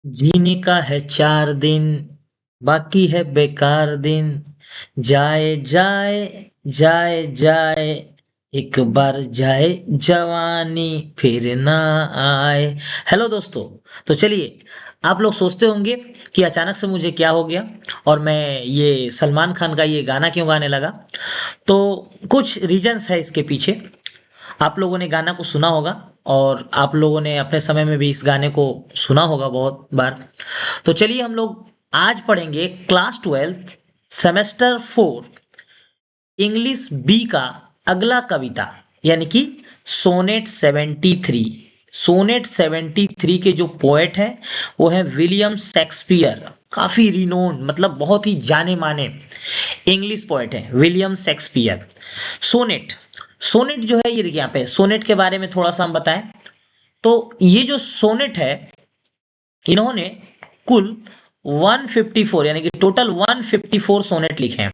जीने का है 4 दिन, बाकी है बेकार दिन। जाए जाए जाए जाए, एक बार जाए जवानी, फिर ना आए। हेलो दोस्तों। तो चलिए, आप लोग सोचते होंगे कि अचानक से मुझे क्या हो गया और मैं ये सलमान खान का ये गाना क्यों गाने लगा। तो कुछ रीजंस है इसके पीछे। आप लोगों ने गाना को सुना होगा और आप लोगों ने अपने समय में भी इस गाने को सुना होगा बहुत बार। तो चलिए, हम लोग आज पढ़ेंगे class 12th semester 4 English B का अगला कविता, यानी कि सोनेट 73। सोनेट 73 के जो पोएट हैं वो है विलियम शेक्सपियर। काफी रिनोन, मतलब बहुत ही जाने माने इंग्लिश पोएट हैं विलियम शेक्सपियर। सोनेट, सोनेट जो है, ये देखिए यहाँ पे सोनेट के बारे में थोड़ा सा हम बताएं तो ये जो सोनेट है, इन्होंने कुल 154 यानी कि टोटल 154 सोनेट लिखे हैं,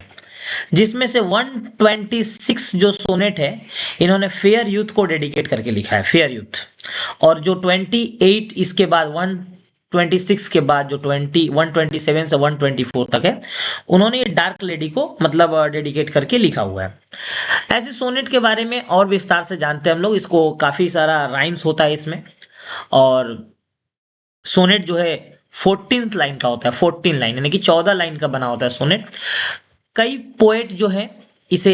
जिसमें से 126 जो सोनेट है इन्होंने फेयर यूथ को डेडिकेट करके लिखा है, फेयर यूथ। और जो 28 इसके बाद 126 के बाद जो 127 से 124 तक है, उन्होंने ये डार्क लेडी को मतलब डेडिकेट करके लिखा हुआ है। ऐसे सोनेट के बारे में और विस्तार से जानते हैं हम लोग। इसको काफी सारा राइम्स होता है इसमें। और सोनेट जो है 14 लाइन का होता है, 14 लाइन यानी कि 14 लाइन का बना होता है सोनेट। कई पोएट जो है इसे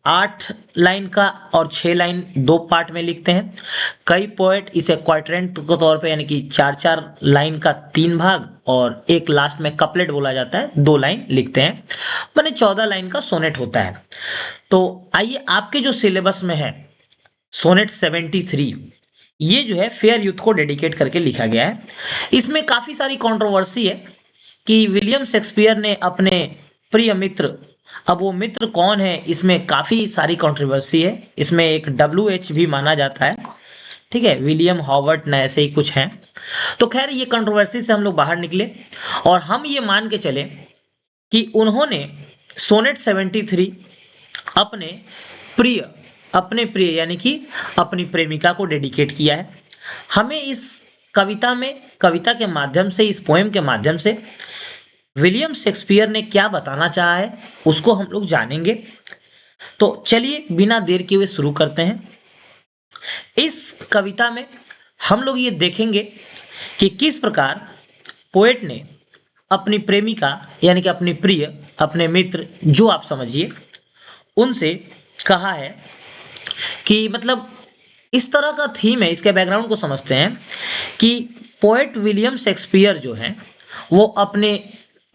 8 लाइन का और 6 लाइन दो पार्ट में लिखते हैं। कई पोएट इसे क्वाड्रेंट के तौर पे यानी कि 4-4 लाइन का 3 भाग और एक लास्ट में कपलेट बोला जाता है, 2 लाइन लिखते हैं। माने 14 लाइन का सोनेट होता है। तो आइए, आपके जो सिलेबस में है सोनेट 73, ये जो है फेयर यूथ को डेडिकेट करके लिखा गया है। इसमें काफी सारी कंट्रोवर्सी है कि विलियम शेक्सपियर ने अपने प्रिय मित्र, अब वो मित्र कौन है इसमें काफी सारी कंट्रोवर्सी है। इसमें एक WH भी माना जाता है, ठीक है, विलियम हॉवर्ट न ऐसे ही कुछ हैं। तो खैर, ये कंट्रोवर्सी से हम लोग बाहर निकले और हम ये मान के चले कि उन्होंने सोनेट 73 अपने प्रिय अपने प्रिय यानी कि अपनी प्रेमिका को डेडिकेट किया है। हमें इस कविता के माध्यम से, इस पोएम के माध्यम से विलियम शेक्सपियर ने क्या बताना चाहा है उसको हम लोग जानेंगे। तो चलिए, बिना देर किए हुए शुरू करते हैं। इस कविता में हम लोग ये देखेंगे कि किस प्रकार पोएट ने अपनी प्रेमिका यानी कि अपनी प्रिय, अपने मित्र, जो आप समझिए, उनसे कहा है कि मतलब इस तरह का थीम है। इसके बैकग्राउंड को समझते हैं कि पोएट विलियम शेक्सपियर जो हैं वो अपने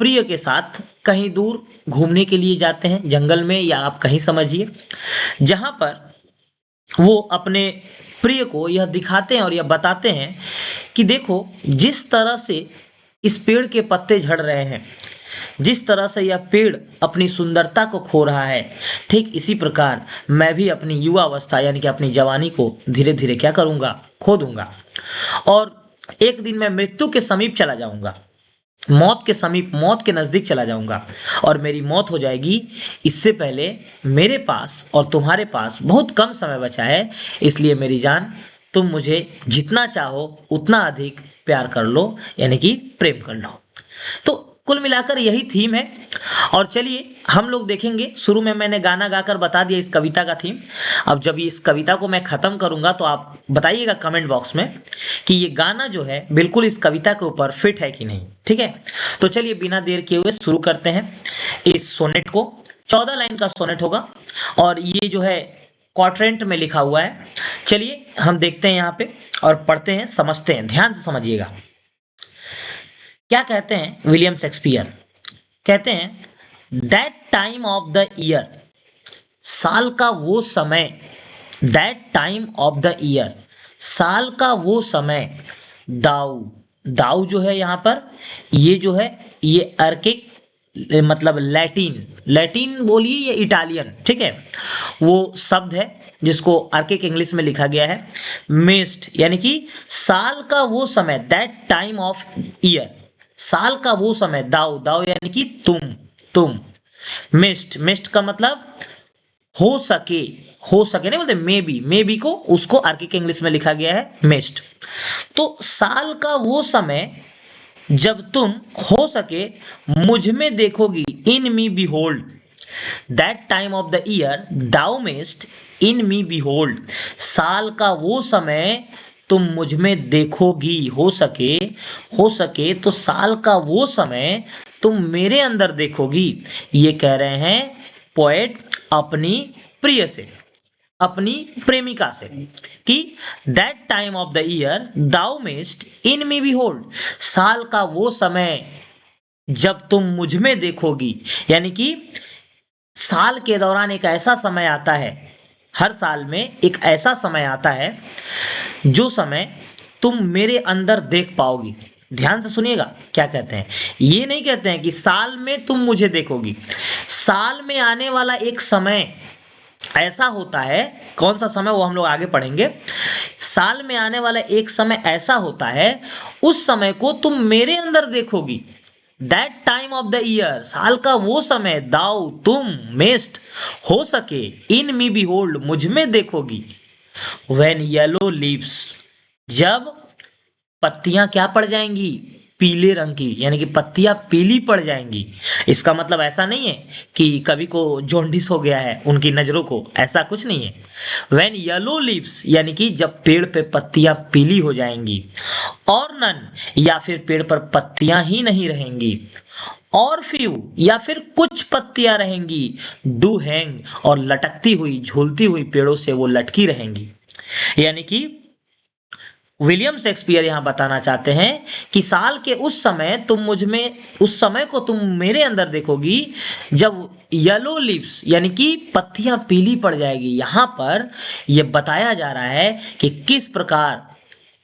प्रिय के साथ कहीं दूर घूमने के लिए जाते हैं, जंगल में या आप कहीं समझिए, जहां पर वो अपने प्रिय को यह दिखाते हैं और यह बताते हैं कि देखो, जिस तरह से इस पेड़ के पत्ते झड़ रहे हैं, जिस तरह से यह पेड़ अपनी सुंदरता को खो रहा है, ठीक इसी प्रकार मैं भी अपनी युवावस्था यानी कि अपनी जवानी को धीरे धीरे क्या करूंगा, खो दूंगा। और एक दिन मैं मृत्यु के समीप चला जाऊंगा, मौत के समीप, मौत के नजदीक चला जाऊंगा और मेरी मौत हो जाएगी। इससे पहले मेरे पास और तुम्हारे पास बहुत कम समय बचा है, इसलिए मेरी जान, तुम मुझे जितना चाहो उतना अधिक प्यार कर लो, यानी कि प्रेम कर लो। तो कुल मिलाकर यही थीम है। और चलिए, हम लोग देखेंगे। शुरू में मैंने गाना गाकर बता दिया इस कविता का थीम। अब जब इस कविता को मैं खत्म करूंगा तो आप बताइएगा कमेंट बॉक्स में कि ये गाना जो है बिल्कुल इस कविता के ऊपर फिट है कि नहीं, ठीक है। तो चलिए, बिना देर किए हुए शुरू करते हैं इस सोनेट को। 14 लाइन का सोनेट होगा और ये जो है क्वाड्रेंट में लिखा हुआ है। चलिए, हम देखते हैं यहाँ पे और पढ़ते हैं, समझते हैं, ध्यान से समझिएगा। क्या कहते हैं विलियम शेक्सपियर? कहते हैं, that time of the year, साल का वो समय, that time of the year, साल का वो समय, दाऊ, दाऊ जो है यहाँ पर, ये जो है ये अर्किक, मतलब लैटिन, लैटिन बोलिए या इटालियन, ठीक है, वो शब्द है जिसको अर्किक इंग्लिश में लिखा गया है। मिस्ट यानी कि साल का वो समय, दैट टाइम ऑफ ईयर, साल का वो समय, दाऊ, दाऊ यानी कि तुम। मिस्ट, मिस्ट का मतलब हो सके, हो सके नहीं बोलते, मे बी को उसको आर्किक इंग्लिश में लिखा गया है मिस्ट। तो साल का वो समय जब तुम हो सके मुझ में देखोगी, in me behold that time of the year thou mayst in me behold, साल का वो समय तुम मुझ में देखोगी, हो सके तो साल का वो समय तुम मेरे अंदर देखोगी। ये कह रहे हैं पोएट अपनी प्रिय से, अपनी प्रेमिका से, कि that time of the year thou mayst in me behold, साल का वो समय जब तुम मुझ में देखोगी, यानी कि साल के दौरान एक ऐसा समय आता है, हर साल में एक ऐसा समय आता है जो समय तुम मेरे अंदर देख पाओगी। ध्यान से सुनिएगा क्या कहते हैं। ये नहीं कहते हैं कि साल में तुम मुझे देखोगी, साल में आने वाला एक समय ऐसा होता है, कौन सा समय वो हम लोग आगे पढ़ेंगे। साल में आने वाला एक समय ऐसा होता है, उस समय को तुम मेरे अंदर देखोगी। That time of the year, साल का वो समय, दाऊ तुम, मेस्ट हो सके, इन मी बिहोल्ड मुझ में देखोगी। व्हेन येलो लीव्स, जब पत्तियां क्या पड़ जाएंगी, पीले रंग की, यानी कि पत्तियां पीली पड़ जाएंगी। इसका मतलब ऐसा नहीं है कि कभी को जॉन्डिस हो गया है उनकी नजरों को, ऐसा कुछ नहीं है। व्हेन येलो लीव्स, यानी कि जब पेड़ पे पत्तियां पीली हो जाएंगी, और नन, या फिर पेड़ पर पत्तियां ही नहीं रहेंगी, और फ्यू, या फिर कुछ पत्तियां रहेंगी, डू हैंग, और लटकती हुई झूलती हुई पेड़ों से वो लटकी रहेंगी। यानी कि विलियम शेक्सपियर यहां बताना चाहते हैं कि साल के उस समय तुम मुझ में, उस समय को तुम मेरे अंदर देखोगी जब येलो लीव्स, यानी कि पत्तियां पीली पड़ जाएगी। यहां पर यह बताया जा रहा है कि किस प्रकार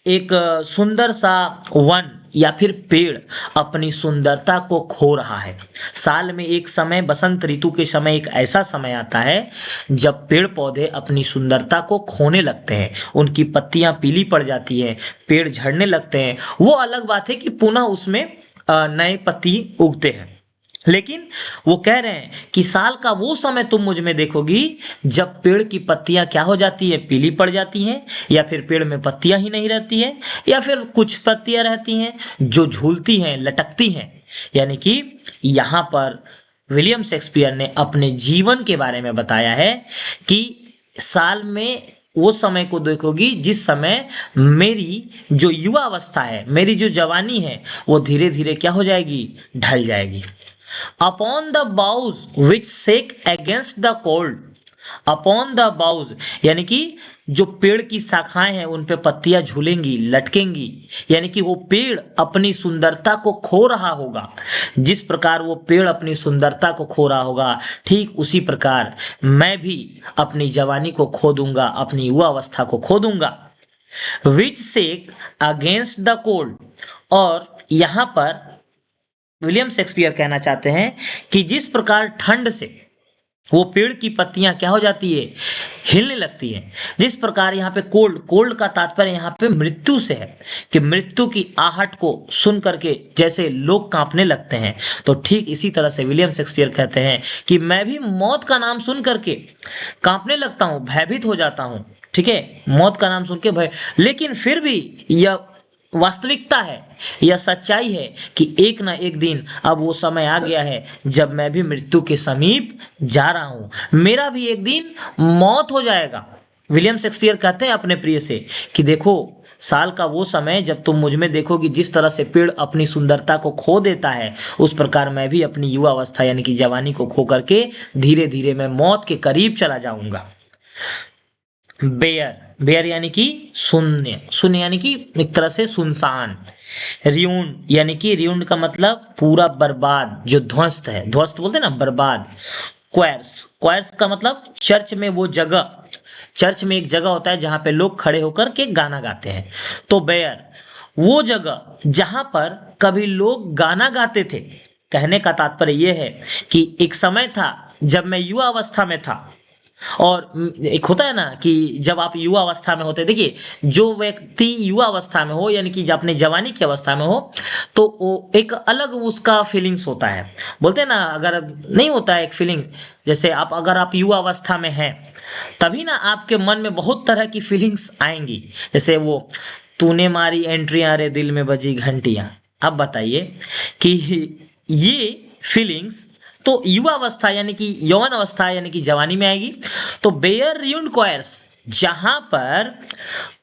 एक सुंदर सा वन या फिर पेड़ अपनी सुंदरता को खो रहा है। साल में एक समय, बसंत ऋतु के समय, एक ऐसा समय आता है जब पेड़ पौधे अपनी सुंदरता को खोने लगते हैं, उनकी पत्तियां पीली पड़ जाती है, पेड़ झड़ने लगते हैं। वो अलग बात है कि पुनः उसमें नए पत्ती उगते हैं, लेकिन वो कह रहे हैं कि साल का वो समय तुम मुझ में देखोगी जब पेड़ की पत्तियां क्या हो जाती है, पीली पड़ जाती हैं, या फिर पेड़ में पत्तियां ही नहीं रहती है, या फिर कुछ पत्तियां रहती हैं जो झूलती हैं, लटकती हैं। यानी कि यहाँ पर विलियम शेक्सपियर ने अपने जीवन के बारे में बताया है कि साल में वो समय को देखोगी जिस समय मेरी जो युवा अवस्था है, मेरी जो जवानी है, वो धीरे धीरे क्या हो जाएगी, ढल जाएगी। Upon the boughs which shake against the cold, upon the boughs, यानी कि जो पेड़ की शाखाएं हैं उन पे पत्तियां झूलेंगी, लटकेंगी, यानी कि वो पेड़ अपनी सुंदरता को खो रहा होगा। जिस प्रकार वो पेड़ अपनी सुंदरता को खो रहा होगा, ठीक उसी प्रकार मैं भी अपनी जवानी को खो दूंगा, अपनी युवा अवस्था को खो दूंगा। विच सेक अगेंस्ट द कोल्ड, और यहां पर विलियम शेक्सपियर कहना चाहते हैं कि जिस प्रकार ठंड से वो पेड़ की पत्तियां क्या हो जाती है, हिलने लगती है, जिस प्रकार यहाँ पे कोल्ड, कोल्ड का तात्पर्य यहाँ पे मृत्यु से है, कि मृत्यु की आहट को सुन करके जैसे लोग कांपने लगते हैं, तो ठीक इसी तरह से विलियम शेक्सपियर कहते हैं कि मैं भी मौत का नाम सुन करके कांपने लगता हूँ, भयभीत हो जाता हूँ। ठीक है, मौत का नाम सुन के भय, लेकिन फिर भी यह वास्तविकता है, यह सच्चाई है कि एक ना एक दिन अब वो समय आ गया है जब मैं भी मृत्यु के समीप जा रहा हूं, मेरा भी एक दिन मौत हो जाएगा। विलियम शेक्सपियर कहते हैं अपने प्रिय से कि देखो, साल का वो समय जब तुम मुझ में देखोगी, जिस तरह से पेड़ अपनी सुंदरता को खो देता है, उस प्रकार मैं भी अपनी युवा अवस्था यानी कि जवानी को खो करके धीरे धीरे मैं मौत के करीब चला जाऊंगा। बेयर, बेयर यानी कि शून्य, शून्य यानी कि एक तरह से सुनसान। र्यूंड यानी कि र्यूंड का मतलब पूरा बर्बाद, जो ध्वस्त है, ध्वस्त बोलते हैं ना, बर्बाद। क्वायर्स, क्वायर्स का मतलब चर्च में वो जगह, चर्च में एक जगह होता है जहां पे लोग खड़े होकर के गाना गाते हैं, तो बेयर वो जगह जहां पर कभी लोग गाना गाते थे। कहने का तात्पर्य यह है कि एक समय था जब मैं युवा अवस्था में था, और एक होता है ना कि जब आप युवा अवस्था में होते, देखिए जो व्यक्ति युवा अवस्था में हो यानी कि जब अपने जवानी की अवस्था में हो, तो वो एक अलग उसका फीलिंग्स होता है। बोलते हैं ना, अगर नहीं होता है एक फीलिंग, जैसे आप अगर आप युवा अवस्था में हैं तभी ना आपके मन में बहुत तरह की फीलिंग्स आएंगी। जैसे वो तूने मारी एंट्रियां रे दिल में बजी घंटियां, अब बताइए कि ये फीलिंग्स तो युवा अवस्था यानी कि यौवन अवस्था यानी कि जवानी में आएगी। तो बेयर रियून्ड क्वायर्स, जहां पर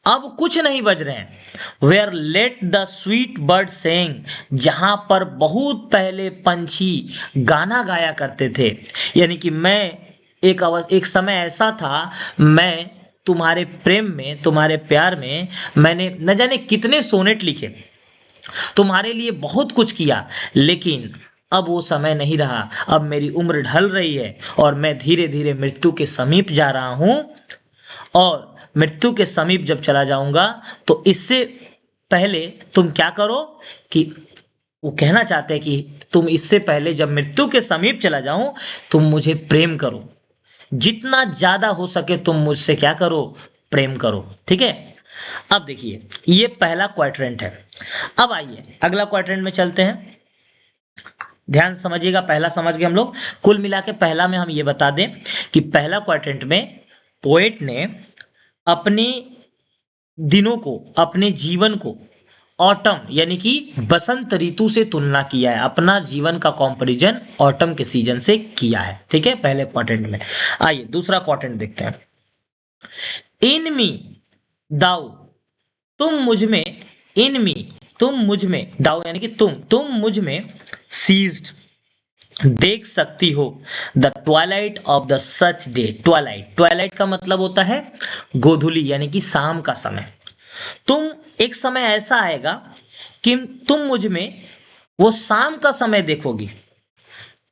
अब कुछ नहीं बज रहे हैं, where late the sweet bird sang, जहां पर बहुत पहले पंछी गाना गाया करते थे। यानी कि मैं एक समय ऐसा था, मैं तुम्हारे प्रेम में, तुम्हारे प्यार में मैंने न जाने कितने सोनेट लिखे, तुम्हारे लिए बहुत कुछ किया, लेकिन अब वो समय नहीं रहा। अब मेरी उम्र ढल रही है और मैं धीरे धीरे मृत्यु के समीप जा रहा हूं, और मृत्यु के समीप जब चला जाऊंगा तो इससे पहले तुम क्या करो कि वो कहना चाहते हैं कि तुम इससे पहले जब मृत्यु के समीप चला जाऊं, तुम मुझे प्रेम करो, जितना ज्यादा हो सके तुम मुझसे क्या करो, प्रेम करो। ठीक है, अब देखिए ये पहला क्वाड्रेंट है। अब आइए अगला क्वाड्रेंट में चलते हैं। ध्यान समझिएगा, पहला समझ गए हम लोग। कुल मिला के पहला में हम ये बता दें कि पहला क्वाड्रेंट में पोएट ने अपने दिनों को, अपने जीवन को ऑटम यानी कि बसंत ऋतु से तुलना किया है, अपना जीवन का कंपैरिजन ऑटम के सीजन से किया है। ठीक है, पहले क्वाड्रेंट में। आइए दूसरा क्वाड्रेंट देखते हैं। इन मी दाऊ, तुम मुझ में, इन मी तुम मुझ में, दाऊ यानी कि तुम मुझ में सीज्ड देख सकती हो, the twilight of the such day. Twilight, Twilight का मतलब होता है गोधूली यानी कि शाम का समय। तुम, एक समय ऐसा आएगा कि तुम मुझ में वो शाम का समय देखोगी।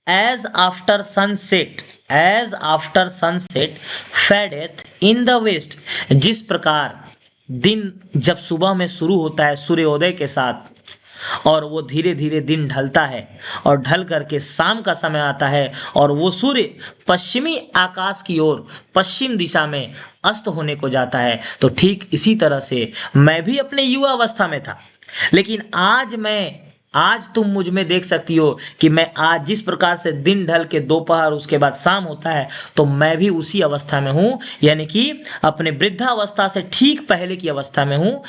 As after sunset, as after sunset fadeth in the west, जिस प्रकार दिन जब सुबह में शुरू होता है सूर्योदय के साथ, और वो धीरे धीरे दिन ढलता है और ढल करके शाम का समय आता है और वो सूर्य पश्चिमी आकाश की ओर, पश्चिम दिशा में अस्त होने को जाता है। तो ठीक इसी तरह से मैं भी अपने युवा अवस्था में था, लेकिन आज तुम मुझ में देख सकती हो कि मैं आज जिस प्रकार से दिन ढल के दोपहर उसके बाद शाम होता है, तो मैं भी उसी अवस्था में हूँ, यानी कि अपने वृद्धावस्था से ठीक पहले की अवस्था में हूँ।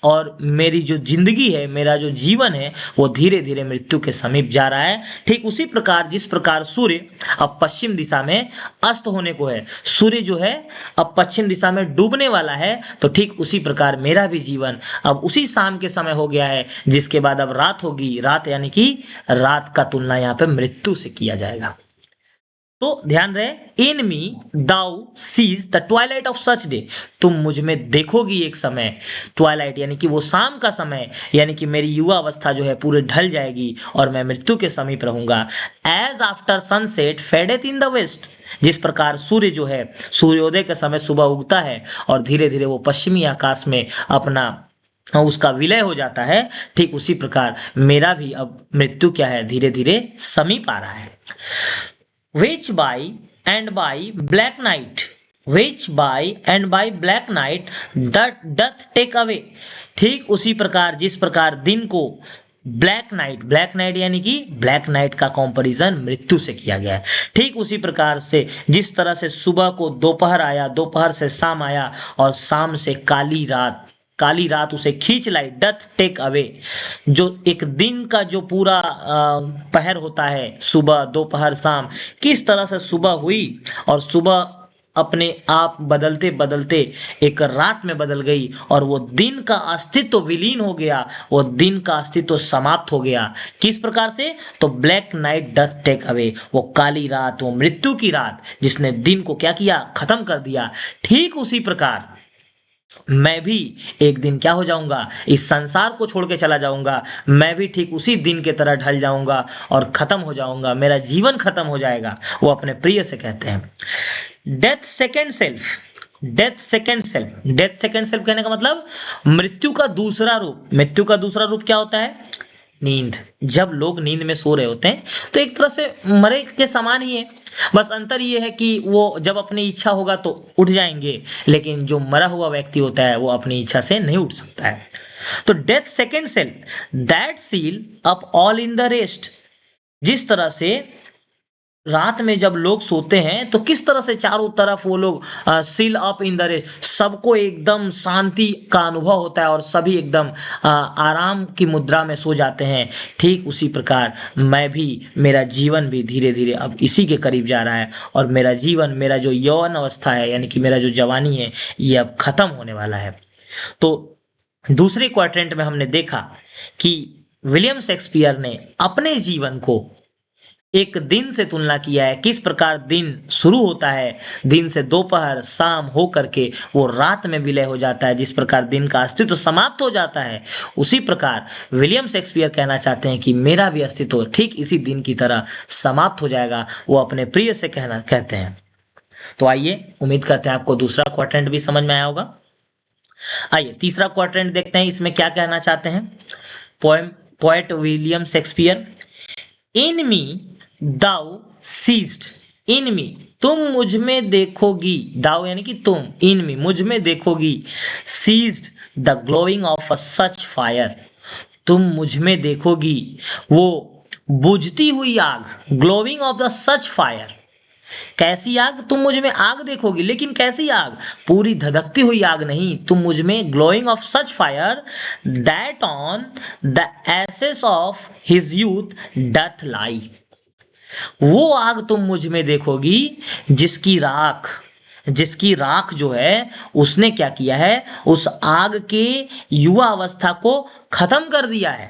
और मेरी जो जिंदगी है, मेरा जो जीवन है, वो धीरे धीरे मृत्यु के समीप जा रहा है। ठीक उसी प्रकार जिस प्रकार सूर्य अब पश्चिम दिशा में अस्त होने को है, सूर्य जो है अब पश्चिम दिशा में डूबने वाला है, तो ठीक उसी प्रकार मेरा भी जीवन अब उसी शाम के समय हो गया है, जिसके बाद अब रात होगी। रात यानी कि रात का तुलना यहाँ पे मृत्यु से किया जाएगा। तो ध्यान रहे, in me thou seest the twilight of such day, तुम मुझ में देखोगी एक समय, ट्वाइलाइट यानी कि वो शाम का समय, यानी कि मेरी युवा अवस्था जो है पूरे ढल जाएगी और मैं मृत्यु के समीप रहूंगा। As after sunset fadeth in the west, जिस प्रकार सूर्य जो है सूर्योदय के समय सुबह उगता है और धीरे धीरे वो पश्चिमी आकाश में अपना उसका विलय हो जाता है, ठीक उसी प्रकार मेरा भी अब मृत्यु क्या है, धीरे धीरे समीप आ रहा है। which by and by black night, which by and by black night that doth take away, ठीक उसी प्रकार जिस प्रकार दिन को ब्लैक नाइट, ब्लैक नाइट यानी कि ब्लैक नाइट का कंपैरिजन मृत्यु से किया गया है, ठीक उसी प्रकार से जिस तरह से सुबह को दोपहर आया, दोपहर से शाम आया और शाम से काली रात, काली रात उसे खींच लाई, डथ टेक अवे, जो एक दिन का जो पूरा पहर होता है, सुबह दोपहर शाम, किस तरह से सुबह हुई और सुबह अपने आप बदलते बदलते एक रात में बदल गई और वो दिन का अस्तित्व विलीन हो गया, वो दिन का अस्तित्व समाप्त हो गया। किस प्रकार से? तो black night doth take away, वो काली रात, वो मृत्यु की रात जिसने दिन को क्या किया, खत्म कर दिया। ठीक उसी प्रकार मैं भी एक दिन क्या हो जाऊंगा, इस संसार को छोड़ के चला जाऊंगा, मैं भी ठीक उसी दिन के तरह ढल जाऊंगा और खत्म हो जाऊंगा, मेरा जीवन खत्म हो जाएगा। वो अपने प्रिय से कहते हैं। Death second self, death second self, death second self कहने का मतलब मृत्यु का दूसरा रूप। मृत्यु का दूसरा रूप क्या होता है? नींद। जब लोग नींद में सो रहे होते हैं तो एक तरह से मरे के समान ही है, बस अंतर ये है कि वो जब अपनी इच्छा होगा तो उठ जाएंगे, लेकिन जो मरा हुआ व्यक्ति होता है वो अपनी इच्छा से नहीं उठ सकता है। तो death second self that seal up all in the rest, जिस तरह से रात में जब लोग सोते हैं तो किस तरह से चारों तरफ वो लोग seal up in the rest, सबको एकदम शांति का अनुभव होता है और सभी एकदम आराम की मुद्रा में सो जाते हैं। ठीक उसी प्रकार मैं भी, मेरा जीवन भी धीरे धीरे अब इसी के करीब जा रहा है और मेरा जीवन, मेरा जो यौवन अवस्था है यानी कि मेरा जो जवानी है, ये अब खत्म होने वाला है। तो दूसरे क्वाड्रेंट में हमने देखा कि विलियम शेक्सपियर ने अपने जीवन को एक दिन से तुलना किया है, किस प्रकार दिन शुरू होता है, दिन से दोपहर शाम हो करके वो रात में विलय हो जाता है, जिस प्रकार दिन का अस्तित्व समाप्त हो जाता है, उसी प्रकार विलियम शेक्सपियर कहना चाहते हैं कि मेरा भी अस्तित्व ठीक इसी दिन की तरह समाप्त हो जाएगा। वो अपने प्रिय से कहते हैं। तो आइए, उम्मीद करते हैं आपको दूसरा क्वाड्रेंट भी समझ में आया होगा। आइए तीसरा क्वाड्रेंट देखते हैं, इसमें क्या कहना चाहते हैं पोएट विलियम शेक्सपियर। इन मी दाउ सीज्ड, इन मी तुम मुझ में देखोगी, दाउ यानी कि तुम, इन मी मुझ में देखोगी, seest the glowing of a such fire, तुम मुझ में देखोगी वो बुझती हुई आग, glowing of the such fire, कैसी आग, तुम मुझ में आग देखोगी, लेकिन कैसी आग, पूरी धधकती हुई आग नहीं, तुम मुझ में glowing of such fire that on the ashes of his youth doth lie, वो आग तुम मुझ में देखोगी जिसकी राख जो है उसने क्या किया है, उस आग के युवा अवस्था को खत्म कर दिया है।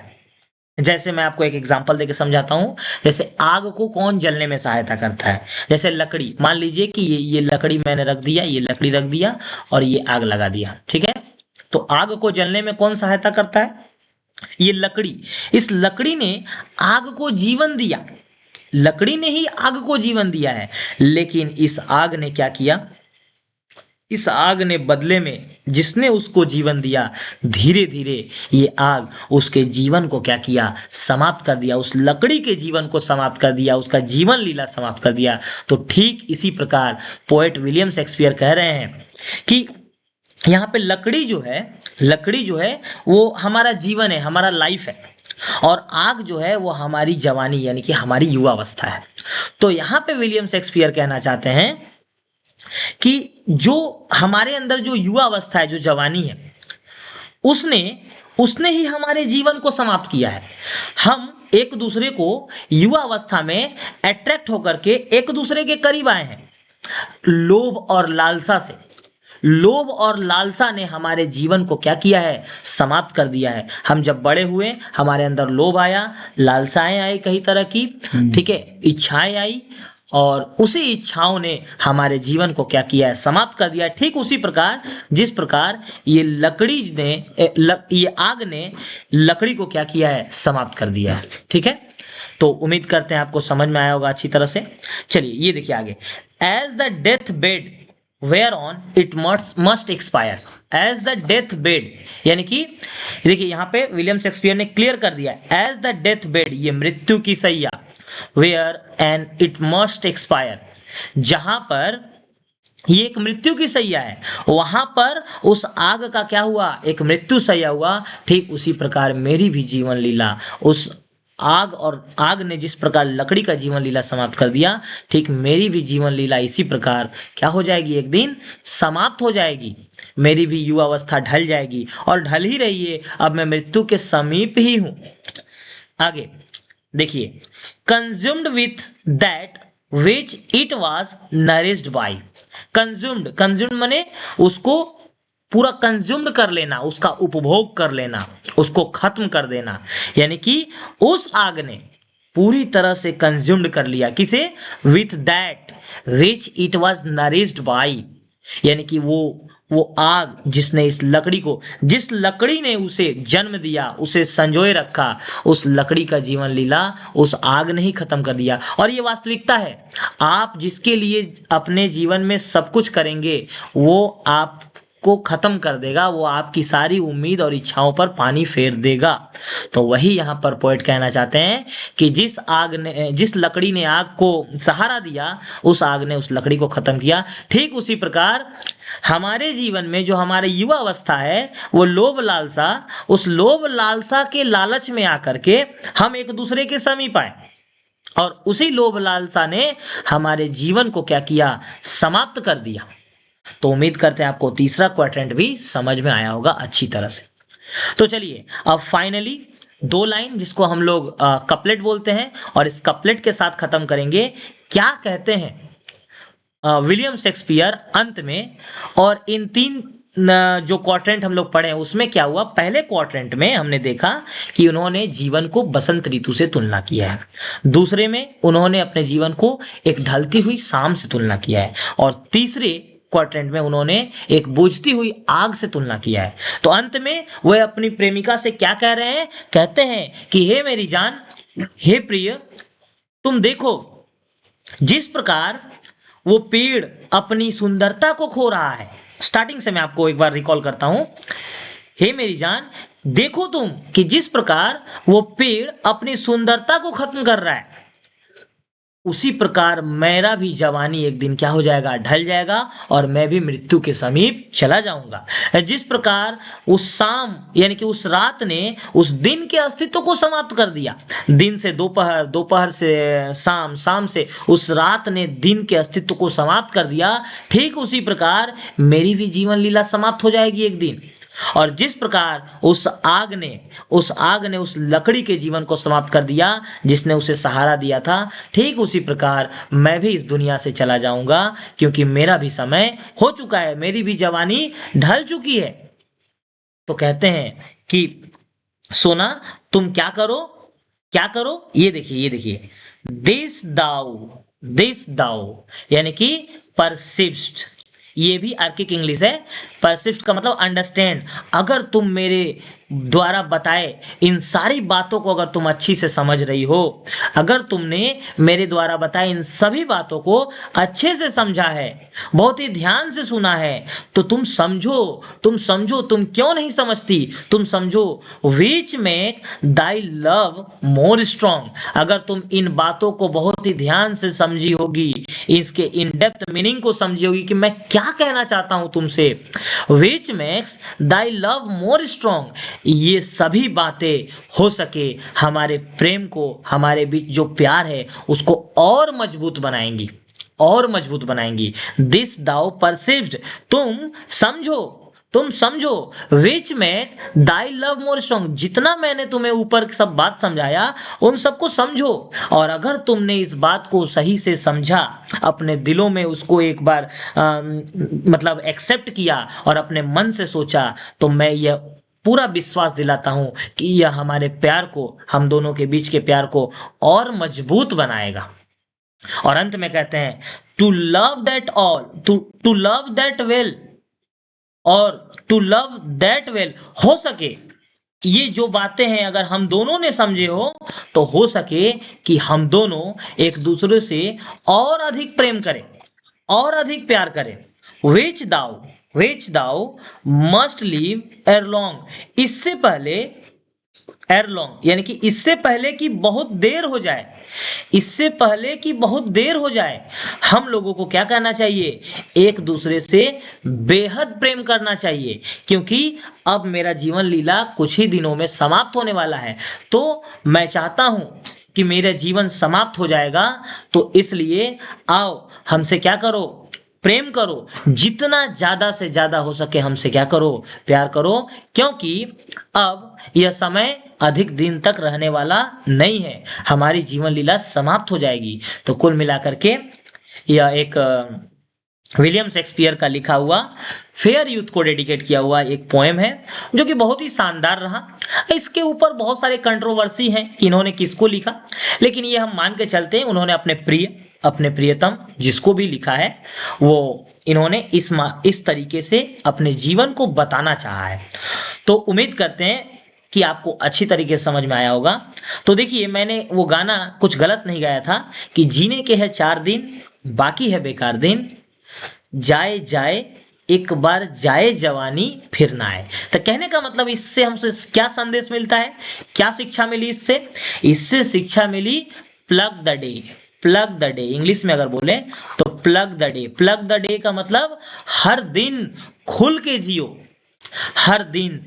जैसे मैं आपको एक एग्जांपल देके समझाता हूं, जैसे आग को कौन जलने में सहायता करता है, जैसे लकड़ी, मान लीजिए कि ये लकड़ी मैंने रख दिया, ये लकड़ी रख दिया और ये आग लगा दिया, ठीक है। तो आग को जलने में कौन सहायता करता है, ये लकड़ी। इस लकड़ी ने आग को जीवन दिया, लकड़ी ने ही आग को जीवन दिया है, लेकिन इस आग ने क्या किया, इस आग ने बदले में, जिसने उसको जीवन दिया, धीरे धीरे ये आग उसके जीवन को क्या किया, समाप्त कर दिया, उस लकड़ी के जीवन को समाप्त कर दिया, उसका जीवन लीला समाप्त कर दिया। तो ठीक इसी प्रकार पोएट विलियम शेक्सपियर कह रहे हैं कि यहाँ पे लकड़ी जो है वो हमारा जीवन है, हमारा लाइफ है, और आग जो है वो हमारी जवानी यानी कि हमारी युवा अवस्था है। तो यहाँ पे विलियम शेक्सपियर कहना चाहते हैं कि जो हमारे अंदर जो युवा अवस्था है, जो जवानी है, उसने ही हमारे जीवन को समाप्त किया है। हम एक दूसरे को युवा अवस्था में अट्रैक्ट होकर के एक दूसरे के करीब आए हैं, लोभ और लालसा ने हमारे जीवन को क्या किया है, समाप्त कर दिया है। हम जब बड़े हुए, हमारे अंदर लोभ आया, लालसाएं आई कई तरह की, ठीक है, इच्छाएं आई, और उसी इच्छाओं ने हमारे जीवन को क्या किया है, समाप्त कर दिया है। ठीक उसी प्रकार जिस प्रकार ये ये आग ने लकड़ी को क्या किया है, समाप्त कर दिया है। ठीक है, तो उम्मीद करते हैं आपको समझ में आया होगा अच्छी तरह से। चलिए ये देखिए आगे, as the death bed whereon it must expire, as the death bed, यानी कि देखिए यहाँ पे विलियम शेक्सपियर ने क्लियर कर दिया, एज द डेथ बेड, ये मृत्यु की सैया, whereon it must expire, जहां पर ये एक मृत्यु की सैया है, वहां पर उस आग का क्या हुआ, एक मृत्यु सैया हुआ। ठीक उसी प्रकार मेरी भी जीवन लीला, उस आग ने जिस प्रकार लकड़ी का जीवन लीला समाप्त कर दिया, ठीक मेरी भी जीवन लीला इसी प्रकार क्या हो जाएगी, एक दिन समाप्त हो जाएगी। मेरी भी युवा अवस्था ढल जाएगी, और ढल ही रही है, अब मैं मृत्यु के समीप ही हूं। आगे देखिए, consumed with that which it was nourished by, consumed माने उसको पूरा कंज्यूम्ड कर लेना, उसका उपभोग कर लेना, उसको खत्म कर देना, यानी कि उस आग ने पूरी तरह से कंज्यूम्ड कर लिया, किसे, with that which it was nourished by, यानी कि वो आग जिसने इस लकड़ी को, जिस लकड़ी ने उसे जन्म दिया, उसे संजोए रखा, उस लकड़ी का जीवन लीला उस आग ने ही खत्म कर दिया। और ये वास्तविकता है, आप जिसके लिए अपने जीवन में सब कुछ करेंगे, वो आपको खत्म कर देगा, वो आपकी सारी उम्मीद और इच्छाओं पर पानी फेर देगा। तो वही यहाँ पर पोएट कहना चाहते हैं कि जिस लकड़ी ने आग को सहारा दिया, उस आग ने उस लकड़ी को खत्म किया। ठीक उसी प्रकार हमारे जीवन में जो हमारे युवा अवस्था है, वो लोभ लालसा, उस लोभ लालसा के लालच में आकर के हम एक दूसरे के समीप आए, और उसी लोभ लालसा ने हमारे जीवन को क्या किया, समाप्त कर दिया। तो उम्मीद करते हैं आपको तीसरा क्वाड्रेंट भी समझ में आया होगा अच्छी तरह से। तो चलिए अब फाइनली दो लाइन जिसको हम लोग कपलेट बोलते हैं, और इस कपलेट के साथ खत्म करेंगे। क्या कहते हैं विलियम शेक्सपियर अंत में। और इन तीन जो क्वाड्रेंट हम लोग पढ़े हैं उसमें क्या हुआ, पहले क्वाड्रेंट में हमने देखा कि उन्होंने जीवन को बसंत ऋतु से तुलना किया है, दूसरे में उन्होंने अपने जीवन को एक ढलती हुई शाम से तुलना किया है, और तीसरे क्वाड्रेंट में उन्होंने एक बुझती हुई आग से तुलना किया है। तो अंत में वह अपनी प्रेमिका से क्या कह रहे हैं, कहते हैं कि हे मेरी जान, हे प्रिय, तुम देखो जिस प्रकार वो पेड़ अपनी सुंदरता को खो रहा है। स्टार्टिंग से मैं आपको एक बार रिकॉल करता हूं। हे मेरी जान, देखो तुम कि जिस प्रकार वो पेड़ अपनी सुंदरता को खत्म कर रहा है, उसी प्रकार मेरा भी जवानी एक दिन क्या हो जाएगा, ढल जाएगा, और मैं भी मृत्यु के समीप चला जाऊंगा। जिस प्रकार उस शाम यानी कि उस रात ने उस दिन के अस्तित्व को समाप्त कर दिया, दिन से दोपहर, दोपहर से शाम, शाम से उस रात ने दिन के अस्तित्व को समाप्त कर दिया, ठीक उसी प्रकार मेरी भी जीवन लीला समाप्त हो जाएगी एक दिन। और जिस प्रकार उस आग ने उस लकड़ी के जीवन को समाप्त कर दिया जिसने उसे सहारा दिया था, ठीक उसी प्रकार मैं भी इस दुनिया से चला जाऊंगा, क्योंकि मेरा भी समय हो चुका है, मेरी भी जवानी ढल चुकी है। तो कहते हैं कि सोना तुम क्या करो, क्या करो, ये देखिए दिस दाउ यानी कि परसिस्ट, ये भी आर्किक इंग्लिश है। परसिस्ट का मतलब अंडरस्टैंड। अगर तुम मेरे द्वारा बताए इन सारी बातों को अगर तुम अच्छी से समझ रही हो, अगर तुमने मेरे द्वारा बताए इन सभी बातों को अच्छे से समझा है, बहुत ही ध्यान से सुना है, तो तुम समझो, तुम क्यों नहीं समझती, तुम समझो, which make thy love more strong. अगर तुम इन बातों को बहुत ही ध्यान से समझी होगी, इसके इन डेप्थ मीनिंग को समझी होगी कि मैं क्या कहना चाहता हूं तुमसे, which makes thy love more strong, ये सभी बातें हो सके हमारे प्रेम को, हमारे बीच जो प्यार है उसको और मजबूत बनाएंगी, और मजबूत बनाएंगी। दिस दाउ परसिव्ड, तुम समझो, विच में दाई लव मोर स्ट्रॉन्ग, जितना मैंने तुम्हें ऊपर सब बात समझाया उन सबको समझो। और अगर तुमने इस बात को सही से समझा, अपने दिलों में उसको एक बार मतलब एक्सेप्ट किया और अपने मन से सोचा, तो मैं यह पूरा विश्वास दिलाता हूं कि यह हमारे प्यार को, हम दोनों के बीच के प्यार को और मजबूत बनाएगा। और अंत में कहते हैं to love that all, to love that well, और टू लव दैट वेल, हो सके ये जो बातें हैं अगर हम दोनों ने समझे तो हो सके कि हम दोनों एक दूसरे से और अधिक प्रेम करें, और अधिक प्यार करें। विच दाउ मस्ट लीव एरलॉन्ग, इससे पहले, एरलॉन्ग यानी कि इससे पहले कि बहुत देर हो जाए, इससे पहले कि बहुत देर हो जाए, हम लोगों को क्या करना चाहिए, एक दूसरे से बेहद प्रेम करना चाहिए, क्योंकि अब मेरा जीवन लीला कुछ ही दिनों में समाप्त होने वाला है। तो मैं चाहता हूं कि मेरा जीवन समाप्त हो जाएगा, तो इसलिए आओ हमसे क्या करो, प्रेम करो, जितना ज्यादा से ज्यादा हो सके हमसे क्या करो, प्यार करो, क्योंकि अब यह समय अधिक दिन तक रहने वाला नहीं है, हमारी जीवन लीला समाप्त हो जाएगी। तो कुल मिलाकर के यह एक विलियम शेक्सपियर का लिखा हुआ फेयर यूथ को डेडिकेट किया हुआ एक पोएम है, जो कि बहुत ही शानदार रहा। इसके ऊपर बहुत सारे कंट्रोवर्सी हैं कि इन्होंने किसको लिखा, लेकिन ये हम मान के चलते हैं उन्होंने अपने प्रियतम जिसको भी लिखा है, वो इन्होंने इस तरीके से अपने जीवन को बताना चाहा है। तो उम्मीद करते हैं कि आपको अच्छी तरीके से समझ में आया होगा। तो देखिए, मैंने वो गाना कुछ गलत नहीं गाया था कि जीने के है 4 दिन, बाकी है बेकार दिन, जाए जाए एक बार जाए जवानी फिर ना आए। तो कहने का मतलब इससे हमसे क्या संदेश मिलता है, क्या शिक्षा मिली इससे शिक्षा मिली pluck the day. Pluck the day English में अगर बोले तो प्लग द डे का मतलब हर दिन खुल के जियो, हर दिन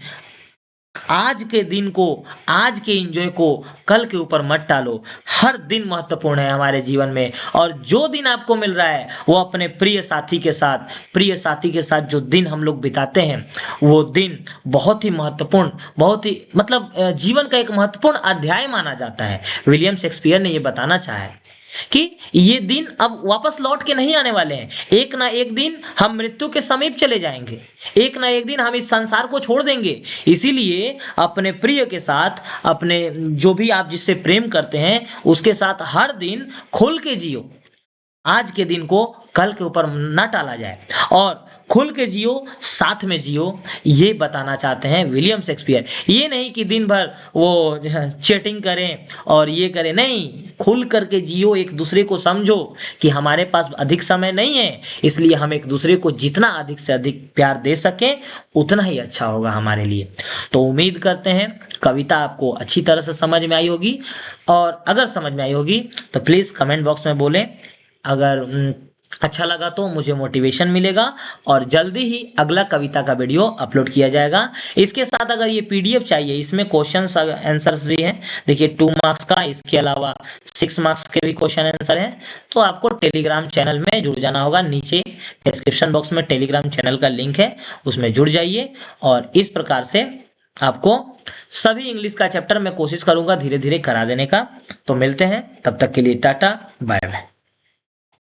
आज के दिन को, आज के एंजॉय को कल के ऊपर मत टालो। हर दिन महत्वपूर्ण है हमारे जीवन में, और जो दिन आपको मिल रहा है वो अपने प्रिय साथी के साथ, प्रिय साथी के साथ जो दिन हम लोग बिताते हैं वो दिन बहुत ही महत्वपूर्ण, बहुत ही मतलब जीवन का एक महत्वपूर्ण अध्याय माना जाता है। विलियम शेक्सपियर ने ये बताना चाहा है कि ये दिन अब वापस लौट के नहीं आने वाले हैं। एक ना एक दिन हम मृत्यु के समीप चले जाएंगे, एक ना एक दिन हम इस संसार को छोड़ देंगे। इसीलिए अपने प्रिय के साथ, अपने जो भी आप जिससे प्रेम करते हैं उसके साथ हर दिन खुल के जियो। आज के दिन को कल के ऊपर न टाला जाए और खुल के जियो, साथ में जियो, ये बताना चाहते हैं विलियम शेक्सपियर। ये नहीं कि दिन भर वो चैटिंग करें और ये करें, नहीं, खुल करके जियो, एक दूसरे को समझो कि हमारे पास अधिक समय नहीं है, इसलिए हम एक दूसरे को जितना अधिक से अधिक प्यार दे सकें उतना ही अच्छा होगा हमारे लिए। तो उम्मीद करते हैं कविता आपको अच्छी तरह से समझ में आई होगी, और अगर समझ में आई होगी तो प्लीज़ कमेंट बॉक्स में बोलें। अगर अच्छा लगा तो मुझे मोटिवेशन मिलेगा, और जल्दी ही अगला कविता का वीडियो अपलोड किया जाएगा। इसके साथ अगर ये पीडीएफ चाहिए, इसमें क्वेश्चन आंसर्स भी हैं, देखिए 2 मार्क्स का, इसके अलावा 6 मार्क्स के भी क्वेश्चन आंसर हैं। तो आपको टेलीग्राम चैनल में जुड़ जाना होगा। नीचे डिस्क्रिप्शन बॉक्स में टेलीग्राम चैनल का लिंक है, उसमें जुड़ जाइए। और इस प्रकार से आपको सभी इंग्लिश का चैप्टर मैं कोशिश करूंगा धीरे धीरे करा देने का। तो मिलते हैं, तब तक के लिए टाटा बाय बाय।